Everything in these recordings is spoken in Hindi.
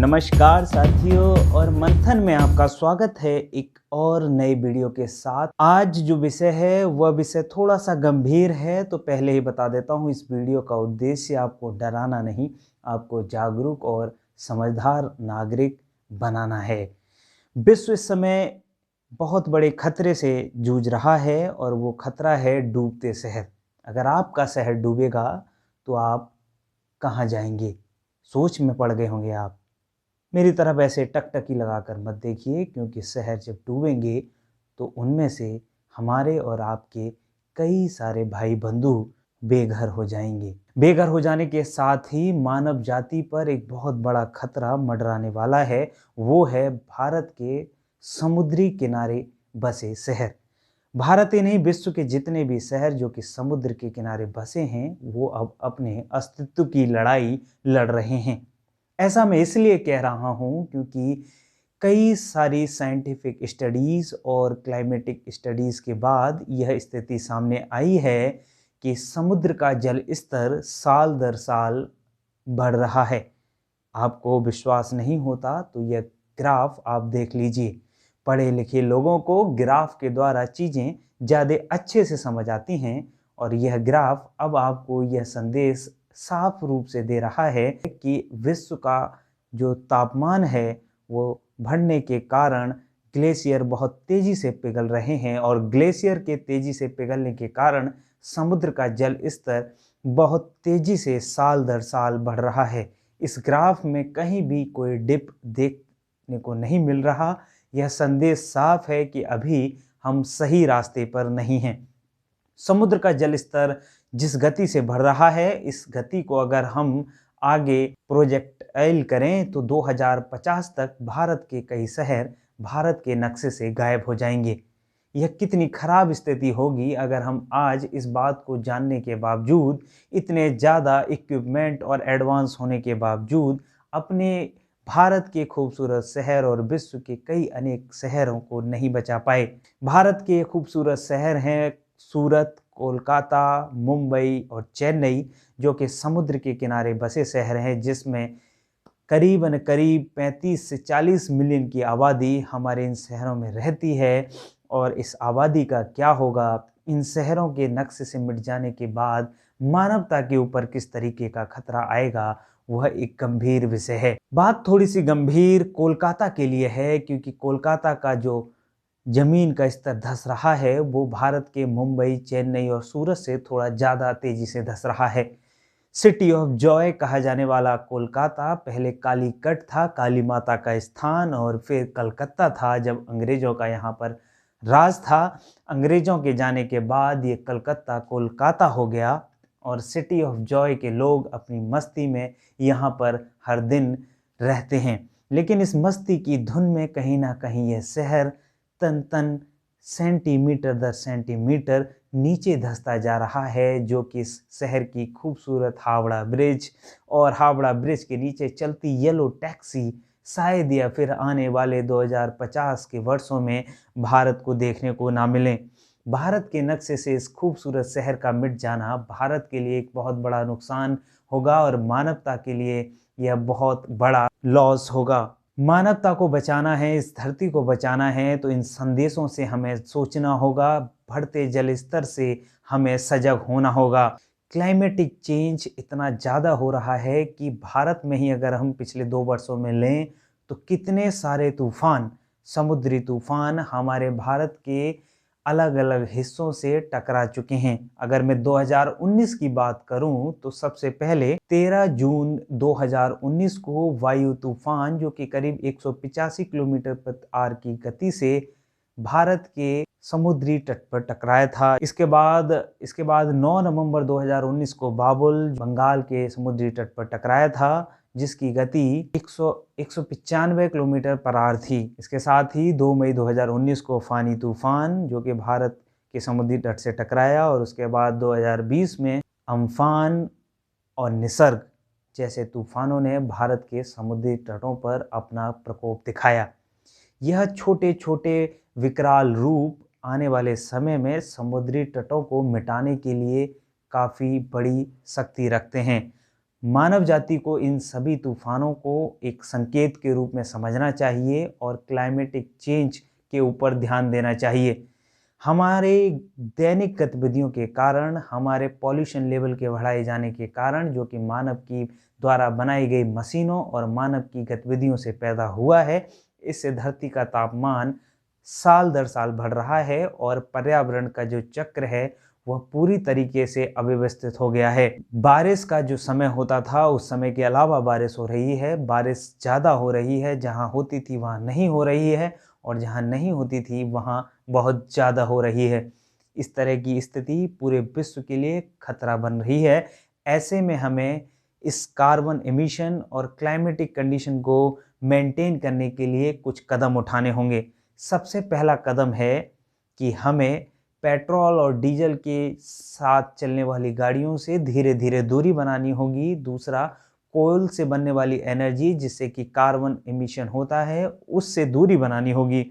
नमस्कार साथियों और मंथन में आपका स्वागत है एक और नई वीडियो के साथ। आज जो विषय है वह विषय थोड़ा सा गंभीर है, तो पहले ही बता देता हूँ इस वीडियो का उद्देश्य आपको डराना नहीं, आपको जागरूक और समझदार नागरिक बनाना है। विश्व इस समय बहुत बड़े खतरे से जूझ रहा है और वो खतरा है डूबते शहर। अगर आपका शहर डूबेगा तो आप कहाँ जाएंगे, सोच में पड़ गए होंगे आप। मेरी तरफ ऐसे टकटकी लगाकर मत देखिए, क्योंकि शहर जब डूबेंगे तो उनमें से हमारे और आपके कई सारे भाई बंधु बेघर हो जाएंगे। बेघर हो जाने के साथ ही मानव जाति पर एक बहुत बड़ा खतरा मंडराने वाला है। वो है भारत के समुद्री किनारे बसे शहर। भारत ही नहीं, विश्व के जितने भी शहर जो कि समुद्र के किनारे बसे हैं वो अब अपने अस्तित्व की लड़ाई लड़ रहे हैं। ऐसा मैं इसलिए कह रहा हूँ क्योंकि कई सारी साइंटिफिक स्टडीज़ और क्लाइमेटिक स्टडीज़ के बाद यह स्थिति सामने आई है कि समुद्र का जल स्तर साल दर साल बढ़ रहा है। आपको विश्वास नहीं होता तो यह ग्राफ आप देख लीजिए। पढ़े लिखे लोगों को ग्राफ के द्वारा चीज़ें ज़्यादा अच्छे से समझ आती हैं और यह ग्राफ अब आपको यह संदेश साफ रूप से दे रहा है कि विश्व का जो तापमान है वो बढ़ने के कारण ग्लेशियर बहुत तेज़ी से पिघल रहे हैं और ग्लेशियर के तेज़ी से पिघलने के कारण समुद्र का जल स्तर बहुत तेज़ी से साल दर साल बढ़ रहा है। इस ग्राफ में कहीं भी कोई डिप देखने को नहीं मिल रहा। यह संदेश साफ है कि अभी हम सही रास्ते पर नहीं हैं। समुद्र का जल स्तर जिस गति से बढ़ रहा है, इस गति को अगर हम आगे प्रोजेक्टाइल करें तो 2050 तक भारत के कई शहर भारत के नक्शे से गायब हो जाएंगे। यह कितनी खराब स्थिति होगी अगर हम आज इस बात को जानने के बावजूद, इतने ज़्यादा इक्विपमेंट और एडवांस होने के बावजूद अपने भारत के खूबसूरत शहर और विश्व के कई अनेक शहरों को नहीं बचा पाए। भारत के खूबसूरत शहर हैं सूरत, कोलकाता, मुंबई और चेन्नई, जो कि समुद्र के किनारे बसे शहर हैं, जिसमें करीबन करीब 35 से 40 मिलियन की आबादी हमारे इन शहरों में रहती है। और इस आबादी का क्या होगा, इन शहरों के नक्शे से मिट जाने के बाद मानवता के ऊपर किस तरीके का खतरा आएगा, वह एक गंभीर विषय है। बात थोड़ी सी गंभीर कोलकाता के लिए है, क्योंकि कोलकाता का जो जमीन का स्तर धंस रहा है वो भारत के मुंबई, चेन्नई और सूरत से थोड़ा ज़्यादा तेज़ी से धंस रहा है। सिटी ऑफ जॉय कहा जाने वाला कोलकाता पहले कालीकट था, काली माता का स्थान, और फिर कलकत्ता था जब अंग्रेज़ों का यहाँ पर राज था। अंग्रेज़ों के जाने के बाद ये कलकत्ता कोलकाता हो गया और सिटी ऑफ जॉय के लोग अपनी मस्ती में यहाँ पर हर दिन रहते हैं। लेकिन इस मस्ती की धुन में कहीं ना कहीं यह शहर तन तन सेंटीमीटर दर सेंटीमीटर नीचे धंसता जा रहा है, जो कि इस शहर की खूबसूरत हावड़ा ब्रिज और हावड़ा ब्रिज के नीचे चलती येलो टैक्सी शायद या फिर आने वाले 2050 के वर्षों में भारत को देखने को ना मिलें। भारत के नक्शे से इस खूबसूरत शहर का मिट जाना भारत के लिए एक बहुत बड़ा नुकसान होगा और मानवता के लिए यह बहुत बड़ा लॉस होगा। मानवता को बचाना है, इस धरती को बचाना है, तो इन संदेशों से हमें सोचना होगा, बढ़ते जल स्तर से हमें सजग होना होगा। क्लाइमेटिक चेंज इतना ज़्यादा हो रहा है कि भारत में ही अगर हम पिछले 2 वर्षों में लें तो कितने सारे तूफान, समुद्री तूफान हमारे भारत के अलग अलग हिस्सों से टकरा चुके हैं। अगर मैं 2019 की बात करूं तो सबसे पहले 13 जून 2019 को वायु तूफान, जो कि करीब 185 किलोमीटर प्रति आवर की गति से भारत के समुद्री तट पर टकराया था। इसके बाद 9 नवंबर 2019 को बाबुल बंगाल के समुद्री तट पर टकराया था, जिसकी गति 195 किलोमीटर पर आवर थी। इसके साथ ही 2 मई 2019 को फानी तूफान, जो कि भारत के समुद्री तट से टकराया, और उसके बाद 2020 में अम्फान और निसर्ग जैसे तूफानों ने भारत के समुद्री तटों पर अपना प्रकोप दिखाया। यह छोटे छोटे विकराल रूप आने वाले समय में समुद्री तटों को मिटाने के लिए काफ़ी बड़ी शक्ति रखते हैं। मानव जाति को इन सभी तूफानों को एक संकेत के रूप में समझना चाहिए और क्लाइमेटिक चेंज के ऊपर ध्यान देना चाहिए। हमारे दैनिक गतिविधियों के कारण, हमारे पॉल्यूशन लेवल के बढ़ाए जाने के कारण, जो कि मानव की द्वारा बनाई गई मशीनों और मानव की गतिविधियों से पैदा हुआ है, इससे धरती का तापमान साल दर साल बढ़ रहा है और पर्यावरण का जो चक्र है वह पूरी तरीके से अव्यवस्थित हो गया है। बारिश का जो समय होता था उस समय के अलावा बारिश हो रही है, बारिश ज़्यादा हो रही है, जहाँ होती थी वहाँ नहीं हो रही है, और जहाँ नहीं होती थी वहाँ बहुत ज़्यादा हो रही है। इस तरह की स्थिति पूरे विश्व के लिए खतरा बन रही है। ऐसे में हमें इस कार्बन एमिशन और क्लाइमेटिक कंडीशन को मेंटेन करने के लिए कुछ कदम उठाने होंगे। सबसे पहला कदम है कि हमें पेट्रोल और डीजल के साथ चलने वाली गाड़ियों से धीरे धीरे दूरी बनानी होगी। दूसरा, कोयल से बनने वाली एनर्जी जिससे कि कार्बन एमिशन होता है उससे दूरी बनानी होगी।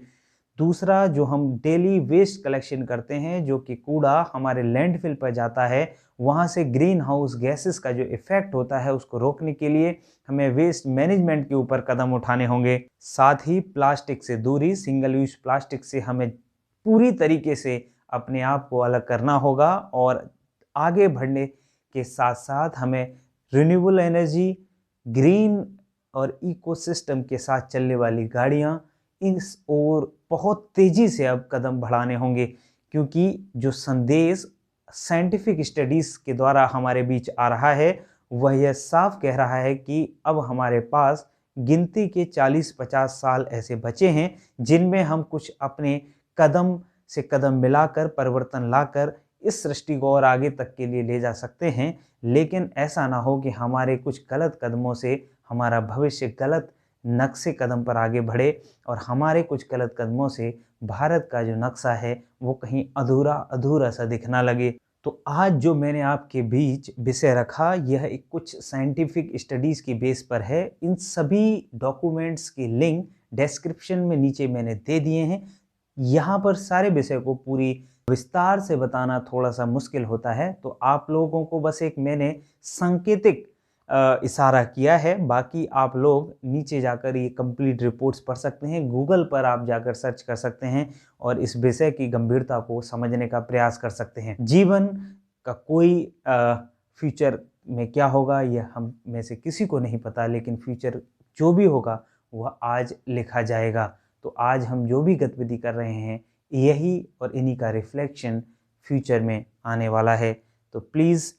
दूसरा, जो हम डेली वेस्ट कलेक्शन करते हैं, जो कि कूड़ा हमारे लैंडफिल पर जाता है, वहाँ से ग्रीन हाउस गैसेस का जो इफेक्ट होता है उसको रोकने के लिए हमें वेस्ट मैनेजमेंट के ऊपर कदम उठाने होंगे। साथ ही प्लास्टिक से दूरी, सिंगल यूज प्लास्टिक से हमें पूरी तरीके से अपने आप को अलग करना होगा और आगे बढ़ने के साथ साथ हमें रिन्यूएबल एनर्जी, ग्रीन और इकोसिस्टम के साथ चलने वाली गाड़ियाँ, इस ओर बहुत तेज़ी से अब कदम बढ़ाने होंगे, क्योंकि जो संदेश साइंटिफिक स्टडीज़ के द्वारा हमारे बीच आ रहा है वह यह साफ कह रहा है कि अब हमारे पास गिनती के 40-50 साल ऐसे बचे हैं जिनमें हम कुछ अपने कदम से कदम मिलाकर, परिवर्तन लाकर इस सृष्टि को और आगे तक के लिए ले जा सकते हैं। लेकिन ऐसा ना हो कि हमारे कुछ गलत कदमों से हमारा भविष्य गलत नक्शे कदम पर आगे बढ़े और हमारे कुछ गलत कदमों से भारत का जो नक्शा है वो कहीं अधूरा अधूरा सा दिखना लगे। तो आज जो मैंने आपके बीच विषय रखा यह एक कुछ साइंटिफिक स्टडीज़ की बेस पर है। इन सभी डॉक्यूमेंट्स की लिंक डिस्क्रिप्शन में नीचे मैंने दे दिए हैं। यहाँ पर सारे विषय को पूरी विस्तार से बताना थोड़ा सा मुश्किल होता है, तो आप लोगों को बस एक मैंने सांकेतिक इशारा किया है। बाकी आप लोग नीचे जाकर ये कंप्लीट रिपोर्ट्स पढ़ सकते हैं, गूगल पर आप जाकर सर्च कर सकते हैं और इस विषय की गंभीरता को समझने का प्रयास कर सकते हैं। जीवन का कोई फ्यूचर में क्या होगा यह हम में से किसी को नहीं पता, लेकिन फ्यूचर जो भी होगा वह आज लिखा जाएगा। तो आज हम जो भी गतिविधि कर रहे हैं यही और इन्हीं का रिफ्लेक्शन फ्यूचर में आने वाला है। तो प्लीज़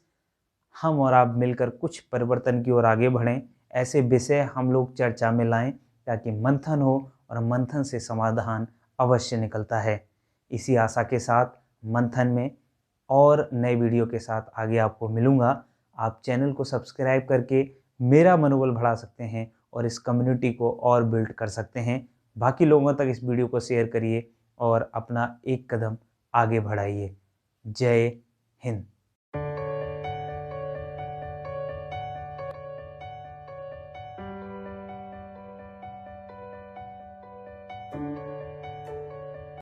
हम और आप मिलकर कुछ परिवर्तन की ओर आगे बढ़ें। ऐसे विषय हम लोग चर्चा में लाएं ताकि मंथन हो और मंथन से समाधान अवश्य निकलता है। इसी आशा के साथ मंथन में और नए वीडियो के साथ आगे आपको मिलूँगा। आप चैनल को सब्सक्राइब करके मेरा मनोबल बढ़ा सकते हैं और इस कम्युनिटी को और बिल्ड कर सकते हैं। बाकी लोगों तक इस वीडियो को शेयर करिए और अपना एक कदम आगे बढ़ाइए। जय हिंद।